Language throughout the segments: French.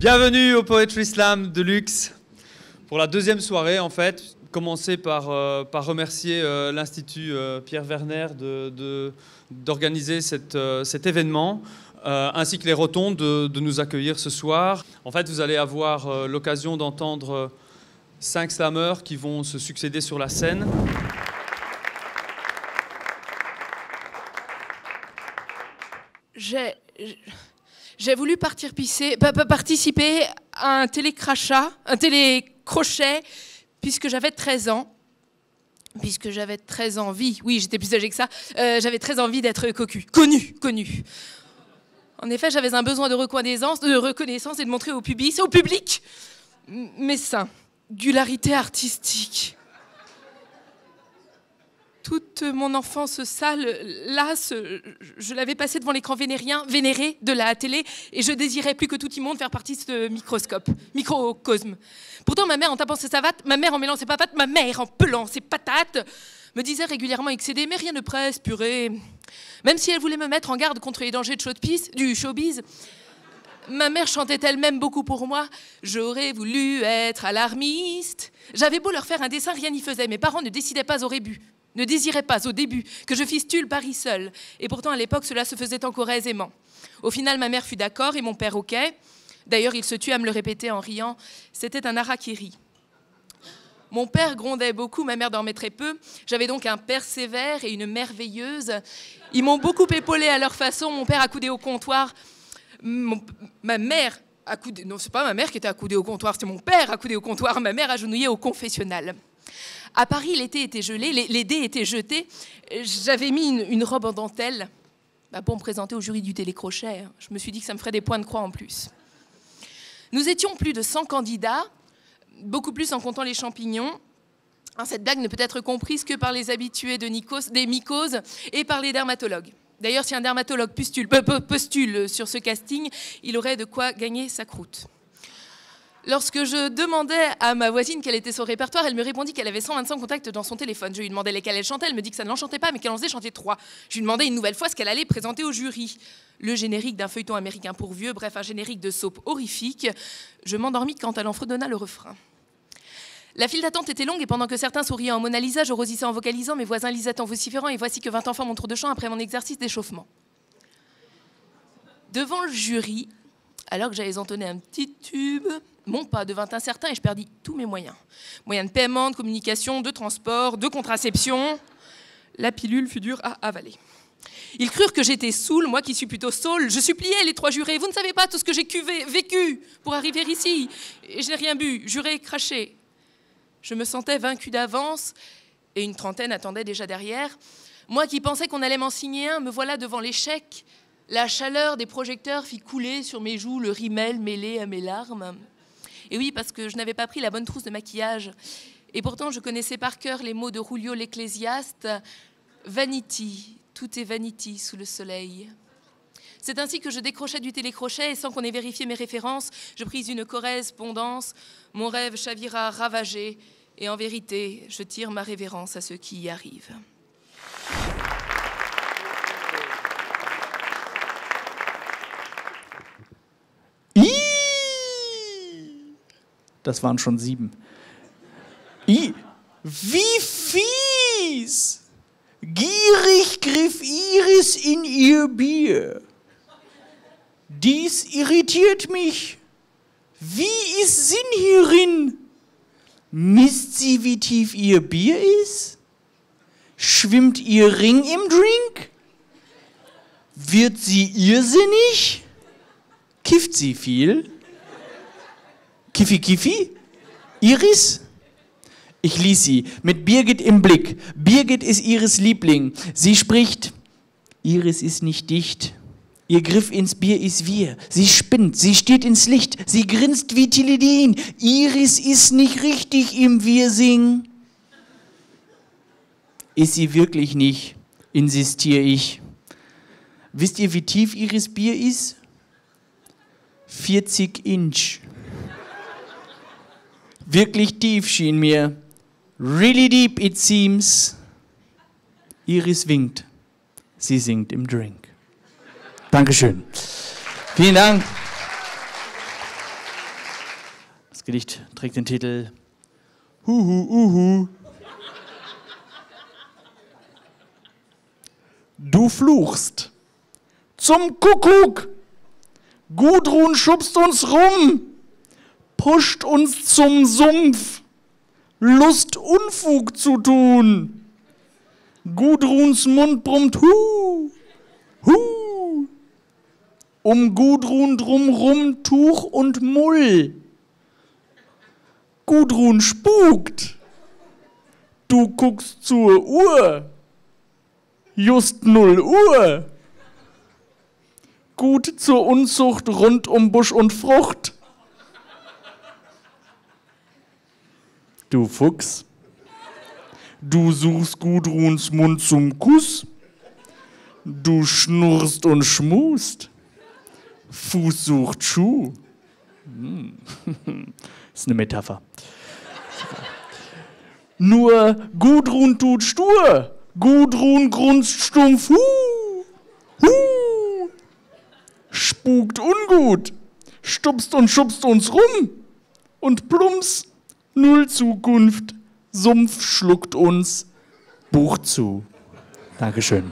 Bienvenue au Poetry Slam de Luxe pour la deuxième soirée en fait. Commencer par remercier l'Institut Pierre Werner d'organiser cet événement ainsi que les Rotondes de nous accueillir ce soir. En fait, vous allez avoir l'occasion d'entendre 5 slammers qui vont se succéder sur la scène. J'ai voulu participer à un télécrochet, puisque j'avais 13 ans. Puisque j'avais très envie, oui, j'étais plus âgée que ça, j'avais très envie d'être connue. En effet, j'avais un besoin de reconnaissance et de montrer au public mes seins. Singularité artistique. Toute mon enfance sale, lasse, je l'avais passée devant l'écran vénéré de la télé et je désirais plus que tout immonde faire partie de ce microcosme. Pourtant, ma mère en tapant ses savates, ma mère en mêlant ses patates, ma mère en pelant ses patates, me disait régulièrement excédée, mais rien ne presse, purée. Même si elle voulait me mettre en garde contre les dangers du showbiz, ma mère chantait elle-même beaucoup pour moi. J'aurais voulu être alarmiste. J'avais beau leur faire un dessin, rien n'y faisait. Mes parents ne désiraient pas au début que je fistule Paris seul. Et pourtant, à l'époque, cela se faisait encore aisément. Au final, ma mère fut d'accord et mon père OK. D'ailleurs, il se tue à me le répéter en riant. C'était un harakiri. Mon père grondait beaucoup, ma mère dormait très peu. J'avais donc un père sévère et une mère veilleuse. Ils m'ont beaucoup épaulé à leur façon. Mon père accoudait au comptoir. Ma mère accoudait... Non, c'est pas ma mère qui était accoudée au comptoir, c'était mon père accoudé au comptoir. Ma mère agenouillée au confessionnal. À Paris, l'été était gelé, les dés étaient jetés. J'avais mis une robe en dentelle pour me présenter au jury du télécrochet. Je me suis dit que ça me ferait des points de croix en plus. Nous étions plus de 100 candidats, beaucoup plus en comptant les champignons. Cette blague ne peut être comprise que par les habitués des mycoses et par les dermatologues. D'ailleurs, si un dermatologue postule sur ce casting, il aurait de quoi gagner sa croûte. Lorsque je demandais à ma voisine quel était son répertoire, elle me répondit qu'elle avait 125 contacts dans son téléphone. Je lui demandais lesquels elle chantait, elle me dit que ça ne l'enchantait pas, mais qu'elle en faisait chanter 3. Je lui demandais une nouvelle fois ce qu'elle allait présenter au jury. Le générique d'un feuilleton américain pour vieux, bref, un générique de soap horrifique. Je m'endormis quand elle en fredonna le refrain. La file d'attente était longue et pendant que certains souriaient en Mona Lisa, je rosissais en vocalisant, mes voisins lisaient en vociférant et voici que 20 enfants mon tour de chant après mon exercice d'échauffement. Devant le jury, alors que j'allais entonner un petit tube, mon pas devint incertain et je perdis tous mes moyens. Moyens de paiement, de communication, de transport, de contraception. La pilule fut dure à avaler. Ils crurent que j'étais saoul, moi qui suis plutôt saoul. Je suppliais les 3 jurés. Vous ne savez pas tout ce que j'ai vécu pour arriver ici. Et je n'ai rien bu, juré, craché. Je me sentais vaincue d'avance et une trentaine attendait déjà derrière. Moi qui pensais qu'on allait m'en signer un, me voilà devant l'échec. La chaleur des projecteurs fit couler sur mes joues le rimel mêlé à mes larmes. Et oui, parce que je n'avais pas pris la bonne trousse de maquillage. Et pourtant, je connaissais par cœur les mots de Julio l'Ecclésiaste. Vanity, tout est vanity sous le soleil. C'est ainsi que je décrochais du télécrochet et sans qu'on ait vérifié mes références, je pris une correspondance. Mon rêve chavira ravagé et en vérité, je tire ma révérence à ceux qui y arrivent. Das waren schon 7. Wie fies! Gierig griff Iris in ihr Bier. Dies irritiert mich. Wie ist Sinn hierin? Misst sie, wie tief ihr Bier ist? Schwimmt ihr Ring im Drink? Wird sie irrsinnig? Kifft sie viel? Kiffi? Iris? Ich ließ sie, mit Birgit im Blick. Birgit ist Iris Liebling. Sie spricht, Iris ist nicht dicht. Ihr Griff ins Bier ist wir. Sie spinnt, sie stiert ins Licht. Sie grinst wie Tilidin. Iris ist nicht richtig im Wir-Sing. Ist sie wirklich nicht, insistiere ich. Wisst ihr, wie tief Iris Bier ist? 40 Inch. Wirklich tief schien mir. Really deep it seems. Iris winkt. Sie singt im Drink. Dankeschön. Vielen Dank. Das Gedicht trägt den Titel Huhu Uhu. Du fluchst. Zum Kuckuck. Gudrun schubst uns rum. Pusht uns zum Sumpf. Lust, Unfug zu tun. Gudruns Mund brummt Hu. Hu. Um Gudrun drumrum Tuch und Mull. Gudrun spukt. Du guckst zur Uhr. Just 0 Uhr. Gut zur Unzucht rund um Busch und Frucht. Du Fuchs. Du suchst Gudruns Mund zum Kuss. Du schnurrst und schmust. Fuß sucht Schuh. Ist eine Metapher. Nur Gudrun tut stur. Gudrun grunzt stumpf. Spukt ungut. Stupst und schubst uns rum. Und plumps, 0 Zukunft. Sumpf schluckt uns Buch zu. Dankeschön.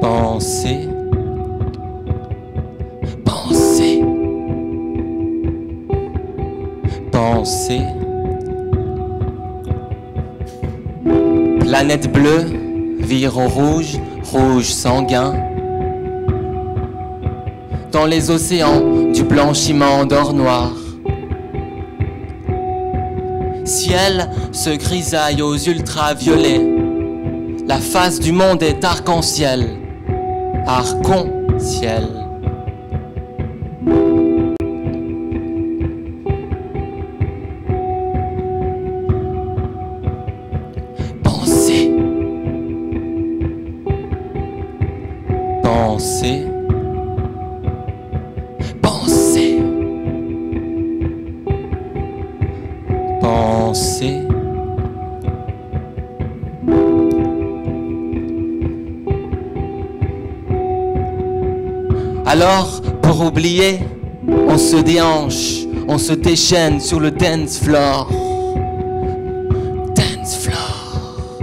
Penser, penser, penser. Planète bleue vire au rouge, rouge sanguin. Dans les océans du blanchiment d'or noir. Ciel se grisaille aux ultraviolets. La face du monde est arc-en-ciel. Arc-en-ciel. Pensez. Pensez. Pensez. Pensez. Alors, pour oublier, on se déhanche, on se déchaîne sur le dance floor. Dance floor.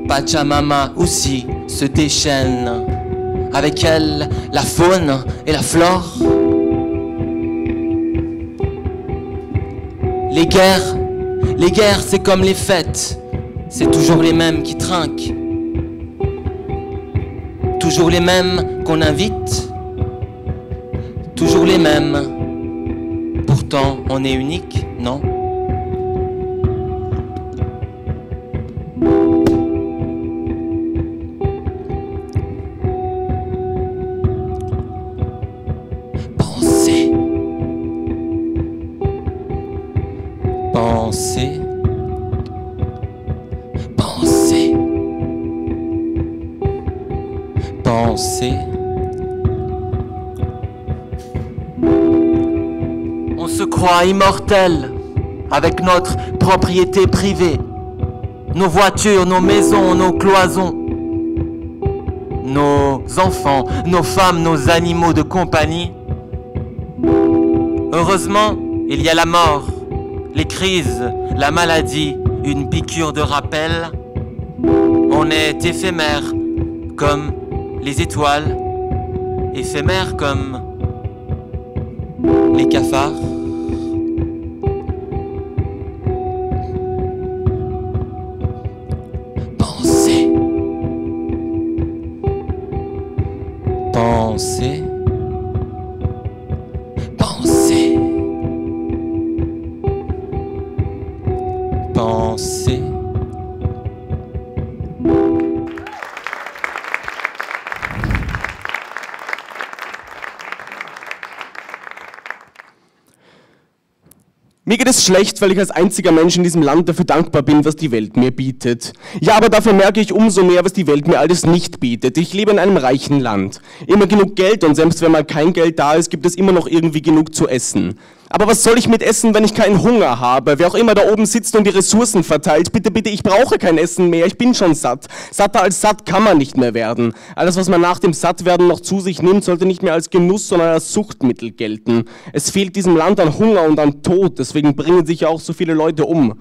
Pachamama aussi se déchaîne. Avec elle, la faune et la flore. Les guerres, c'est comme les fêtes. C'est toujours les mêmes qui trinquent. Toujours les mêmes qu'on invite, toujours les mêmes. Pourtant, on est unique, non? Pensez. On se croit immortel avec notre propriété privée, nos voitures, nos maisons, nos cloisons, nos enfants, nos femmes, nos animaux de compagnie. Heureusement, il y a la mort, les crises, la maladie, une piqûre de rappel. On est éphémère comme les étoiles, éphémère comme les cafards. Pensez. Pensez. Pensez. Pensez. Mir geht es schlecht, weil ich als einziger Mensch in diesem Land dafür dankbar bin, was die Welt mir bietet. Ja, aber dafür merke ich umso mehr, was die Welt mir alles nicht bietet. Ich lebe in einem reichen Land. Immer genug Geld und selbst wenn mal kein Geld da ist, gibt es immer noch irgendwie genug zu essen. Aber was soll ich mit essen, wenn ich keinen Hunger habe? Wer auch immer da oben sitzt und die Ressourcen verteilt, bitte, bitte, ich brauche kein Essen mehr, ich bin schon satt. Satter als satt kann man nicht mehr werden. Alles, was man nach dem Sattwerden noch zu sich nimmt, sollte nicht mehr als Genuss, sondern als Suchtmittel gelten. Es fehlt diesem Land an Hunger und an Tod, deswegen bringen sich ja auch so viele Leute um.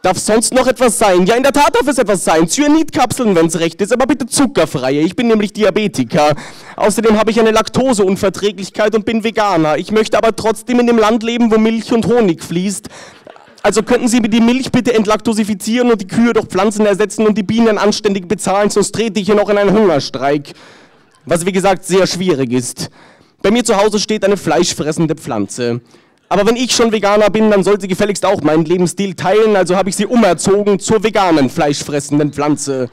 Darf sonst noch etwas sein? Ja, in der Tat darf es etwas sein. Cyanidkapseln, wenn es recht ist, aber bitte zuckerfreie. Ich bin nämlich Diabetiker. Außerdem habe ich eine Laktoseunverträglichkeit und bin Veganer. Ich möchte aber trotzdem in dem Land leben, wo Milch und Honig fließt. Also könnten Sie mir die Milch bitte entlaktosifizieren und die Kühe durch Pflanzen ersetzen und die Bienen anständig bezahlen, sonst trete ich hier noch in einen Hungerstreik. Was wie gesagt sehr schwierig ist. Bei mir zu Hause steht eine fleischfressende Pflanze. Aber wenn ich schon Veganer bin, dann soll sie gefälligst auch meinen Lebensstil teilen, also habe ich sie umerzogen zur veganen, fleischfressenden Pflanze.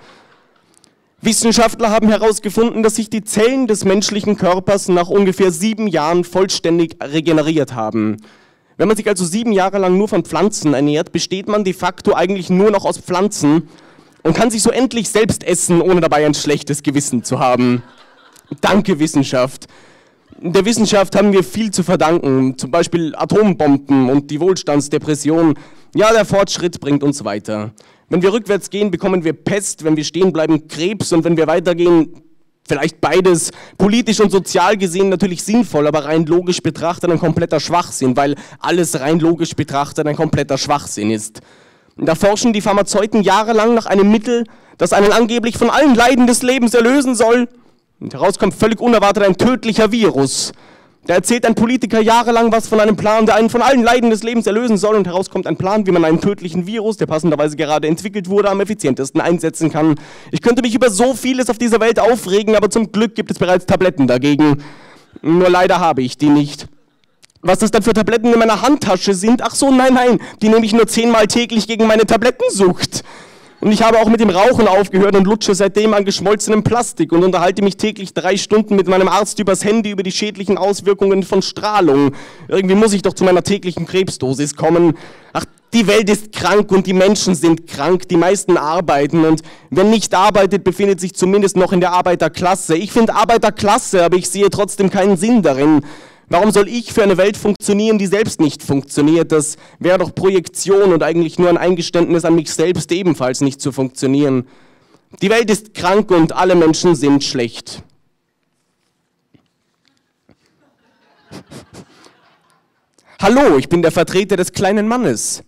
Wissenschaftler haben herausgefunden, dass sich die Zellen des menschlichen Körpers nach ungefähr 7 Jahren vollständig regeneriert haben. Wenn man sich also 7 Jahre lang nur von Pflanzen ernährt, besteht man de facto eigentlich nur noch aus Pflanzen und kann sich so endlich selbst essen, ohne dabei ein schlechtes Gewissen zu haben. Danke, Wissenschaft. Der Wissenschaft haben wir viel zu verdanken, zum Beispiel Atombomben und die Wohlstandsdepression. Ja, der Fortschritt bringt uns weiter. Wenn wir rückwärts gehen, bekommen wir Pest, wenn wir stehen bleiben, Krebs und wenn wir weitergehen, vielleicht beides. Politisch und sozial gesehen natürlich sinnvoll, aber rein logisch betrachtet ein kompletter Schwachsinn, weil alles rein logisch betrachtet ein kompletter Schwachsinn ist. Da forschen die Pharmazeuten jahrelang nach einem Mittel, das einen angeblich von allen Leiden des Lebens erlösen soll. Und heraus kommt völlig unerwartet ein tödlicher Virus. Da erzählt ein Politiker jahrelang was von einem Plan, der einen von allen Leiden des Lebens erlösen soll und heraus kommt ein Plan, wie man einen tödlichen Virus, der passenderweise gerade entwickelt wurde, am effizientesten einsetzen kann. Ich könnte mich über so vieles auf dieser Welt aufregen, aber zum Glück gibt es bereits Tabletten dagegen. Nur leider habe ich die nicht. Was das dann für Tabletten in meiner Handtasche sind? Ach so, nein, nein, die nehme ich nur 10-mal täglich gegen meine Tablettensucht. Und ich habe auch mit dem Rauchen aufgehört und lutsche seitdem an geschmolzenem Plastik und unterhalte mich täglich 3 Stunden mit meinem Arzt übers Handy über die schädlichen Auswirkungen von Strahlung. Irgendwie muss ich doch zu meiner täglichen Krebsdosis kommen. Ach, die Welt ist krank und die Menschen sind krank, die meisten arbeiten und wer nicht arbeitet, befindet sich zumindest noch in der Arbeiterklasse. Ich finde Arbeiterklasse, aber ich sehe trotzdem keinen Sinn darin. Warum soll ich für eine Welt funktionieren, die selbst nicht funktioniert? Das wäre doch Projektion und eigentlich nur ein Eingeständnis an mich selbst, ebenfalls nicht zu funktionieren. Die Welt ist krank und alle Menschen sind schlecht. Hallo, ich bin der Vertreter des kleinen Mannes.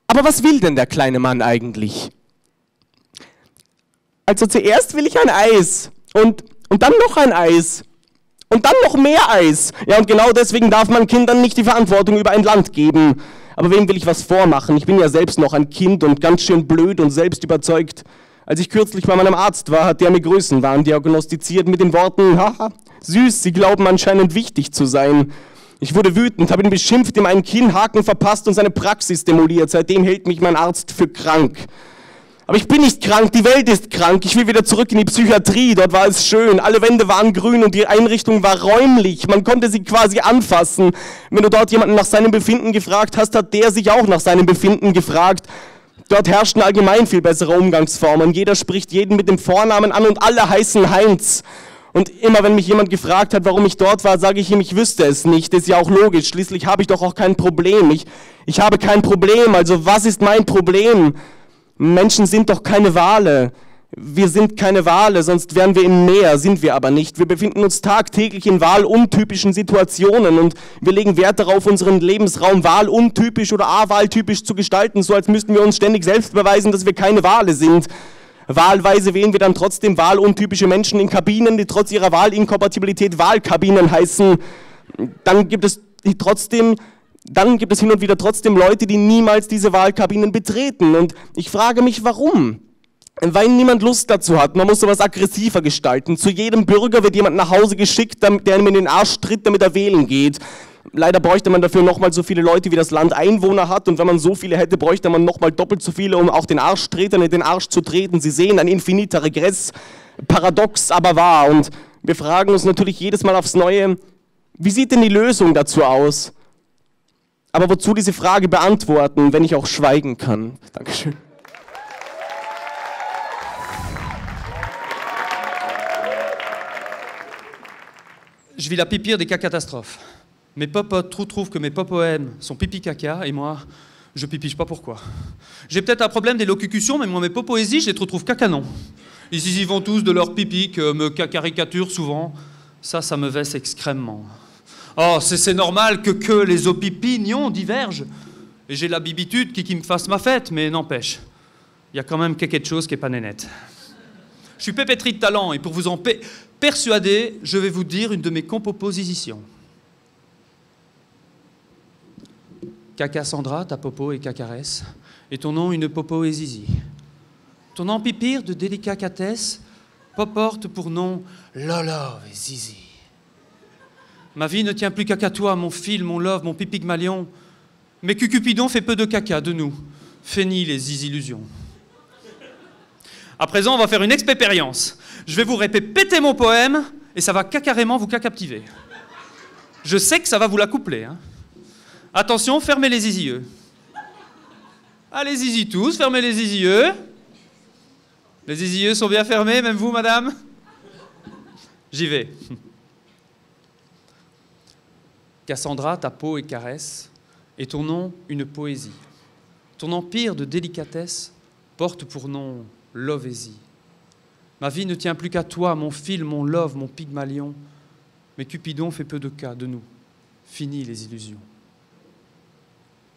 Aber was will denn der kleine Mann eigentlich? Also zuerst will ich ein Eis und dann noch ein Eis. Und dann noch mehr Eis. Ja, und genau deswegen darf man Kindern nicht die Verantwortung über ein Land geben. Aber wem will ich was vormachen? Ich bin ja selbst noch ein Kind und ganz schön blöd und selbst überzeugt. Als ich kürzlich bei meinem Arzt war, hat der mir Größenwahn diagnostiziert mit den Worten, haha, süß, Sie glauben anscheinend wichtig zu sein. Ich wurde wütend, habe ihn beschimpft, ihm einen Kinnhaken verpasst und seine Praxis demoliert. Seitdem hält mich mein Arzt für krank. Aber ich bin nicht krank, die Welt ist krank. Ich will wieder zurück in die Psychiatrie, dort war es schön. Alle Wände waren grün und die Einrichtung war räumlich. Man konnte sie quasi anfassen. Wenn du dort jemanden nach seinem Befinden gefragt hast, hat der sich auch nach seinem Befinden gefragt. Dort herrschten allgemein viel bessere Umgangsformen. Jeder spricht jeden mit dem Vornamen an und alle heißen Heinz. Und immer wenn mich jemand gefragt hat, warum ich dort war, sage ich ihm, ich wüsste es nicht. Das ist ja auch logisch. Schließlich habe ich doch auch kein Problem. Ich habe kein Problem. Also was ist mein Problem? Menschen sind doch keine Wale. Wir sind keine Wale, sonst wären wir im Meer, sind wir aber nicht. Wir befinden uns tagtäglich in wahluntypischen Situationen und wir legen Wert darauf, unseren Lebensraum wahluntypisch oder awahltypisch zu gestalten, so als müssten wir uns ständig selbst beweisen, dass wir keine Wale sind. Wahlweise wählen wir dann trotzdem wahluntypische Menschen in Kabinen, die trotz ihrer Wahlinkompatibilität Wahlkabinen heißen. Dann gibt es hin und wieder trotzdem Leute, die niemals diese Wahlkabinen betreten. Und ich frage mich, warum? Weil niemand Lust dazu hat. Man muss sowas aggressiver gestalten. Zu jedem Bürger wird jemand nach Hause geschickt, der ihm in den Arsch tritt, damit er wählen geht. Leider bräuchte man dafür nochmal so viele Leute, wie das Land Einwohner hat. Und wenn man so viele hätte, bräuchte man nochmal doppelt so viele, um auch den Arschtretern in den Arsch zu treten. Sie sehen, ein infiniter Regress. Paradox, aber wahr. Und wir fragen uns natürlich jedes Mal aufs Neue, wie sieht denn die Lösung dazu aus? Aber wozu diese Frage beantworten, wenn ich auch schweigen kann? Dankeschön. Je vis la plus pire des cas catastrophes. Mes popotes trouvent que mes popoèmes sont pipi-caca, et moi, je pipige pas pourquoi. J'ai peut-être un problème d'élocution, mais moi, mes popoésies, je les trouve cacanon. Ils y vont tous de leur pipi, que me caricaturent souvent. Ça me vesse extrêmement. Oh, c'est normal que les opinions divergent. Et j'ai la bibitude qui me fasse ma fête, mais n'empêche, il y a quand même quelque chose qui est pas nénette. Je suis pépétri de talent, et pour vous en persuader, je vais vous dire une de mes compositions. Caca Sandra, ta popo et cacaresse, et ton nom une popo et zizi. Ton empipire de délicatesse porte pour nom Lolo et zizi. Ma vie ne tient plus qu'à toi, mon fil, mon love, mon pipigmalion. Mais Cupidon fait peu de caca de nous. Fini les illusions. À présent, on va faire une expérience. Je vais vous répéter mon poème et ça va carrément vous captiver. Je sais que ça va vous la coupler. Hein. Attention, fermez les yeux. Allez-y tous, fermez les yeux. Les yeux sont bien fermés, même vous, madame? J'y vais. Cassandra, ta peau est caresse, et ton nom une poésie. Ton empire de délicatesse porte pour nom Lovésie. Ma vie ne tient plus qu'à toi, mon fil, mon love, mon pygmalion. Mais Cupidon fait peu de cas de nous. Fini les illusions.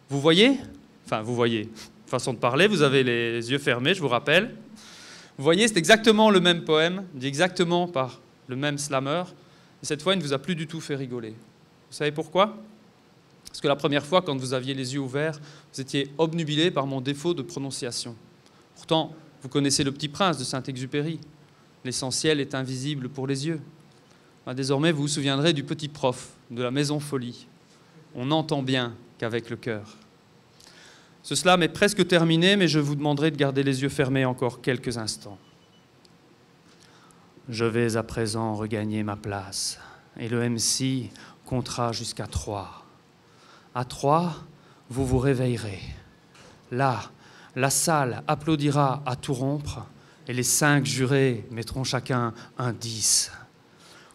Vous voyez? Enfin, vous voyez. Façon de parler, vous avez les yeux fermés, je vous rappelle. Vous voyez, c'est exactement le même poème, dit exactement par le même slammer. Et cette fois, il ne vous a plus du tout fait rigoler. Vous savez pourquoi? Parce que la première fois, quand vous aviez les yeux ouverts, vous étiez obnubilé par mon défaut de prononciation. Pourtant, vous connaissez Le Petit Prince de Saint-Exupéry. L'essentiel est invisible pour les yeux. Ben, désormais, vous vous souviendrez du petit prof de la Maison Folie. On n'entend bien qu'avec le cœur. Ce slam est presque terminé, mais je vous demanderai de garder les yeux fermés encore quelques instants. Je vais à présent regagner ma place, et le MC comptera jusqu'à 3. À 3, vous vous réveillerez. Là, la salle applaudira à tout rompre, et les 5 jurés mettront chacun un 10.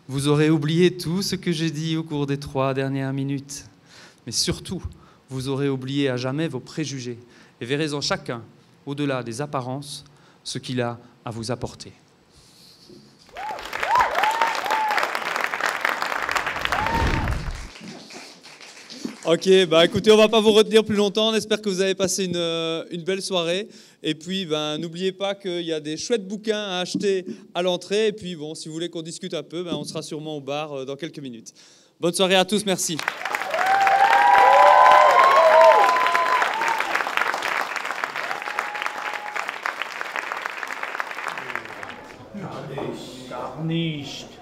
Vous aurez oublié tout ce que j'ai dit au cours des 3 dernières minutes, mais surtout, vous aurez oublié à jamais vos préjugés et verrez en chacun, au-delà des apparences, ce qu'il a à vous apporter. Ok, bah écoutez, on va pas vous retenir plus longtemps. On espère que vous avez passé une belle soirée. Et puis, n'oubliez pas qu'il y a des chouettes bouquins à acheter à l'entrée. Et puis, bon, si vous voulez qu'on discute un peu, on sera sûrement au bar dans quelques minutes. Bonne soirée à tous, merci. Gar nicht.